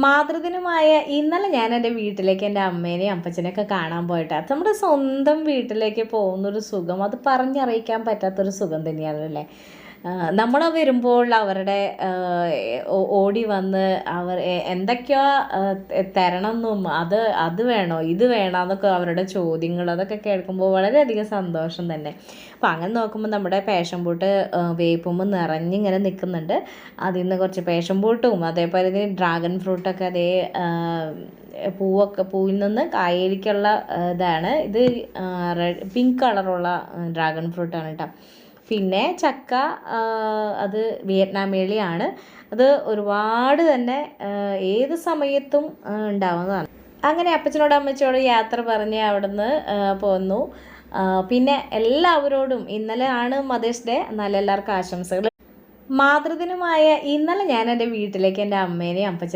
മാതൃദിനമായ ഇന്നലെ ഞാൻ എൻ്റെ വീട്ടിലേക്ക് എൻ്റെ അമ്മേനെയും അപ്പച്ചനെയൊക്കെ കാണാൻ പോയിട്ട് നമ്മുടെ സ്വന്തം വീട്ടിലേക്ക് പോകുന്നൊരു സുഖം അത് പറഞ്ഞറിയിക്കാൻ പറ്റാത്തൊരു സുഖം തന്നെയാണല്ലേ. നമ്മൾ വരുമ്പോൾ അവരുടെ ഓടി വന്ന് അവർ എന്തൊക്കെയോ തരണം എന്നും അത് വേണോ ഇത് വേണോ എന്നൊക്കെ അവരുടെ ചോദ്യങ്ങൾ അതൊക്കെ കേൾക്കുമ്പോൾ വളരെയധികം സന്തോഷം തന്നെ. അപ്പം അങ്ങനെ നോക്കുമ്പോൾ നമ്മുടെ പാഷൻ ഫ്രൂട്ട് വേപ്പുമ്പോൾ നിറഞ്ഞിങ്ങനെ നിൽക്കുന്നുണ്ട്. അതിൽ നിന്ന് കുറച്ച് പാഷൻ ഫ്രൂട്ടും അതേപോലെ തന്നെ ഡ്രാഗൺ ഫ്രൂട്ടൊക്കെ അതേ പൂവിൽ നിന്ന് കായലിക്കുള്ള ഇതാണ് ഇത്. പിങ്ക് കളറുള്ള ഡ്രാഗൺ ഫ്രൂട്ടാണ് കേട്ടോ. പിന്നെ ചക്ക, അത് വിയറ്റ്നാമേളിയാണ്. അത് ഒരുപാട് തന്നെ ഏത് സമയത്തും ഉണ്ടാവുന്നതാണ്. അങ്ങനെ അപ്പച്ചനോടും അമ്മച്ചോടും യാത്ര പറഞ്ഞ് അവിടുന്ന് പോന്നു. പിന്നെ എല്ലാവരോടും ഇന്നലെ ആണ് മദേഴ്സ് ഡേ, എന്നാലും എല്ലാവർക്കും ആശംസകൾ. മാതൃദിനമായ ഇന്നലെ ഞാൻ എൻ്റെ വീട്ടിലേക്ക് എൻ്റെ അമ്മേനെയും അപ്പച്ചനെയും